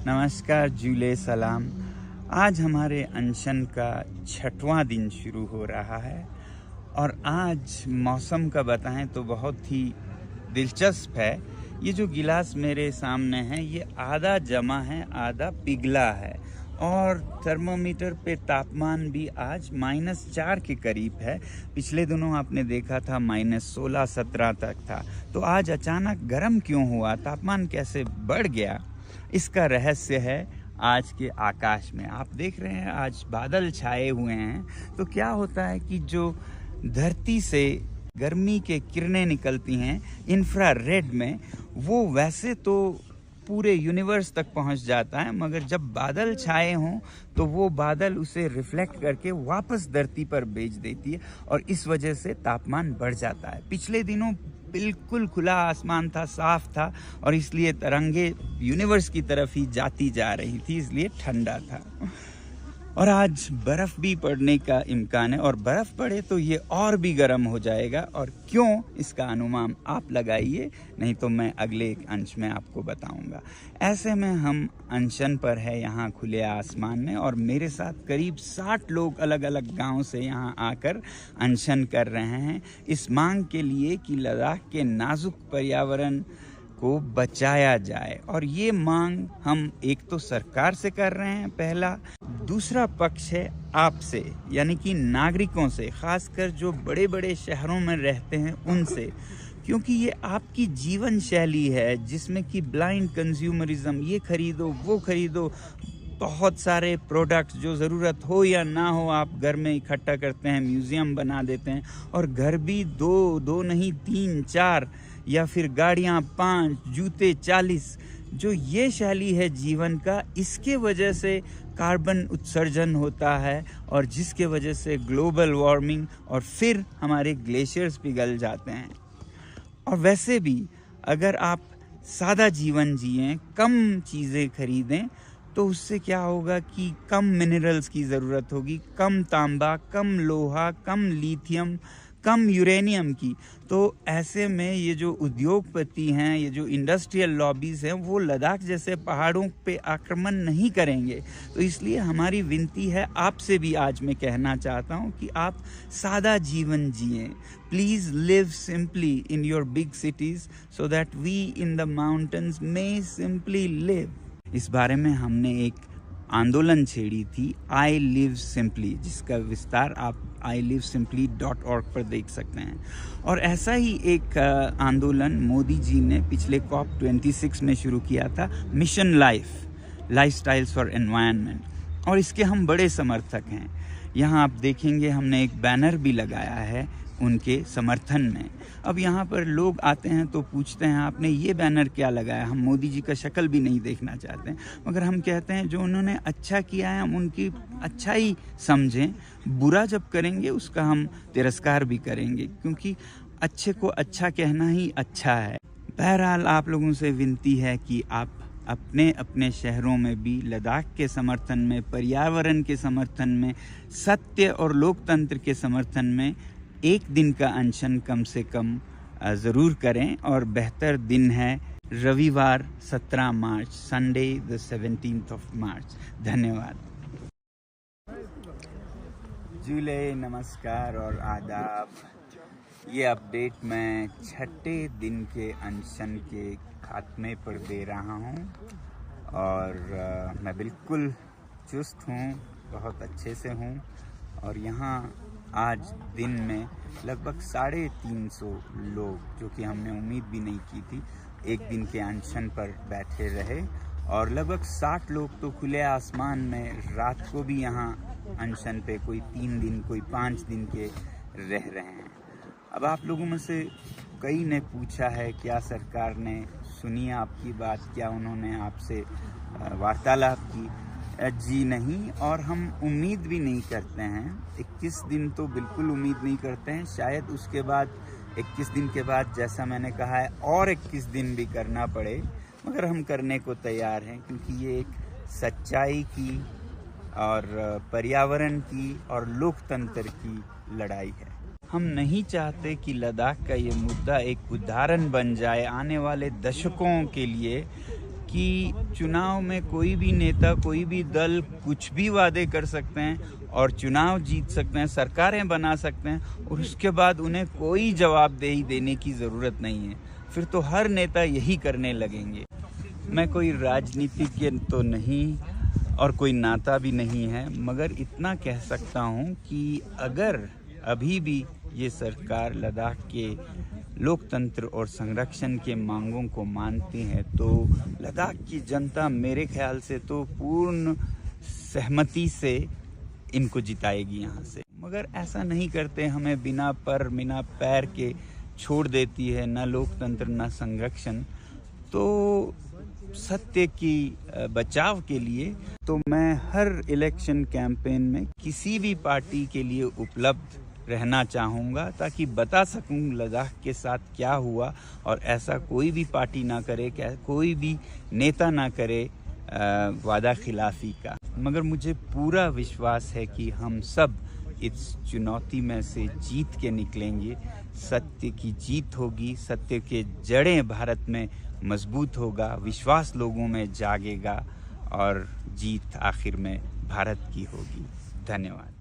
नमस्कार, जुले सलाम। आज हमारे अनशन का 6वां दिन शुरू हो रहा है और आज मौसम का बताएं तो बहुत ही दिलचस्प है। ये जो गिलास मेरे सामने है ये आधा जमा है, आधा पिघला है और थर्मोमीटर पे तापमान भी आज -4 के करीब है। पिछले दिनों आपने देखा था -16-17 तक था। तो आज अचानक गर्म क्यों हुआ, तापमान कैसे बढ़ गया, इसका रहस्य है आज के आकाश में। आप देख रहे हैं आज बादल छाए हुए हैं। तो क्या होता है कि जो धरती से गर्मी के किरणें निकलती हैं इंफ्रारेड में, वो वैसे तो पूरे यूनिवर्स तक पहुंच जाता है, मगर जब बादल छाए हों तो वो बादल उसे रिफ्लेक्ट करके वापस धरती पर भेज देती है और इस वजह से तापमान बढ़ जाता है। पिछले दिनों बिल्कुल खुला आसमान था, साफ था और इसलिए तरंगे यूनिवर्स की तरफ ही जाती जा रही थी, इसलिए ठंडा था। और आज बर्फ भी पड़ने का इम्कान है और बर्फ पड़े तो ये और भी गर्म हो जाएगा। और क्यों, इसका अनुमान आप लगाइए, नहीं तो मैं अगले एक अंश में आपको बताऊंगा। ऐसे में हम अनशन पर है यहाँ खुले आसमान में और मेरे साथ करीब 60 लोग अलग अलग गांव से यहाँ आकर अनशन कर रहे हैं इस मांग के लिए कि लद्दाख के नाजुक पर्यावरण को बचाया जाए। और ये मांग हम एक तो सरकार से कर रहे हैं, पहला। दूसरा पक्ष है आपसे, यानी कि नागरिकों से, खासकर जो बड़े बड़े शहरों में रहते हैं उनसे, क्योंकि ये आपकी जीवन शैली है जिसमें कि ब्लाइंड कंज्यूमरिज्म, ये खरीदो वो खरीदो, बहुत सारे प्रोडक्ट्स जो ज़रूरत हो या ना हो आप घर में इकट्ठा करते हैं, म्यूज़ियम बना देते हैं और घर भी दो नहीं 3-4 या फिर गाड़ियाँ 5, जूते 40। जो ये शैली है जीवन का, इसके वजह से कार्बन उत्सर्जन होता है और जिसके वजह से ग्लोबल वार्मिंग और फिर हमारे ग्लेशियर्स पिघल जाते हैं। और वैसे भी अगर आप सादा जीवन जिएं, कम चीज़ें खरीदें, तो उससे क्या होगा कि कम मिनरल्स की ज़रूरत होगी, कम तांबा, कम लोहा, कम लिथियम, कम यूरेनियम की। तो ऐसे में ये जो उद्योगपति हैं, ये जो इंडस्ट्रियल लॉबीज़ हैं, वो लद्दाख जैसे पहाड़ों पे आक्रमण नहीं करेंगे। तो इसलिए हमारी विनती है आपसे भी, आज मैं कहना चाहता हूँ कि आप सादा जीवन जिएं। Please live simply in your big cities so that we in the mountains may simply live. इस बारे में हमने एक आंदोलन छेड़ी थी, आई लिव सिंपली, जिसका विस्तार आप ilivesimply.org पर देख सकते हैं। और ऐसा ही एक आंदोलन मोदी जी ने पिछले COP26 में शुरू किया था, मिशन लाइफस्टाइल्स फॉर एनवायरनमेंट, और इसके हम बड़े समर्थक हैं। यहाँ आप देखेंगे हमने एक बैनर भी लगाया है उनके समर्थन में। अब यहाँ पर लोग आते हैं तो पूछते हैं आपने ये बैनर क्या लगाया। हम मोदी जी का शक्ल भी नहीं देखना चाहते हैं, मगर हम कहते हैं जो उन्होंने अच्छा किया है हम उनकी अच्छाई समझें, बुरा जब करेंगे उसका हम तिरस्कार भी करेंगे, क्योंकि अच्छे को अच्छा कहना ही अच्छा है। बहरहाल आप लोगों से विनती है कि आप अपने अपने शहरों में भी लद्दाख के समर्थन में, पर्यावरण के समर्थन में, सत्य और लोकतंत्र के समर्थन में एक दिन का अनशन कम से कम ज़रूर करें। और बेहतर दिन है रविवार 17 मार्च, संडे द 17th of मार्च। धन्यवाद। जुले नमस्कार और आदाब। ये अपडेट मैं 6ठे दिन के अनशन के खात्मे पर दे रहा हूँ और मैं बिल्कुल चुस्त हूँ, बहुत अच्छे से हूँ। और यहाँ आज दिन में लगभग 350 लोग, जो कि हमने उम्मीद भी नहीं की थी, एक दिन के अनशन पर बैठे रहे और लगभग 60 लोग तो खुले आसमान में रात को भी यहाँ अनशन पे, कोई 3 दिन, कोई 5 दिन के रह रहे हैं। अब आप लोगों में से कई ने पूछा है क्या सरकार ने सुनी आपकी बात, क्या उन्होंने आपसे वार्तालाप की? जी नहीं, और हम उम्मीद भी नहीं करते हैं। 21 दिन तो बिल्कुल उम्मीद नहीं करते हैं, शायद उसके बाद 21 दिन के बाद, जैसा मैंने कहा है, और 21 दिन भी करना पड़े, मगर हम करने को तैयार हैं, क्योंकि ये एक सच्चाई की और पर्यावरण की और लोकतंत्र की लड़ाई है। हम नहीं चाहते कि लद्दाख का ये मुद्दा एक उदाहरण बन जाए आने वाले दशकों के लिए कि चुनाव में कोई भी नेता, कोई भी दल कुछ भी वादे कर सकते हैं और चुनाव जीत सकते हैं, सरकारें बना सकते हैं और उसके बाद उन्हें कोई जवाबदेही देने की ज़रूरत नहीं है। फिर तो हर नेता यही करने लगेंगे। मैं कोई राजनीतिज्ञ तो नहीं और कोई नाता भी नहीं है, मगर इतना कह सकता हूँ कि अगर अभी भी ये सरकार लद्दाख के लोकतंत्र और संरक्षण के मांगों को मानती है तो लद्दाख की जनता मेरे ख्याल से तो पूर्ण सहमति से इनको जिताएगी यहाँ से। मगर ऐसा नहीं करते, हमें बिना पैर के छोड़ देती है, ना लोकतंत्र ना संरक्षण। तो सत्य की बचाव के लिए तो मैं हर इलेक्शन कैंपेन में किसी भी पार्टी के लिए उपलब्ध रहना चाहूँगा ताकि बता सकूँ लद्दाख के साथ क्या हुआ और ऐसा कोई भी पार्टी ना करे, कोई भी नेता ना करे वादा खिलाफी का। मगर मुझे पूरा विश्वास है कि हम सब इस चुनौती में से जीत के निकलेंगे। सत्य की जीत होगी, सत्य के जड़ें भारत में मजबूत होगा, विश्वास लोगों में जागेगा और जीत आखिर में भारत की होगी। धन्यवाद।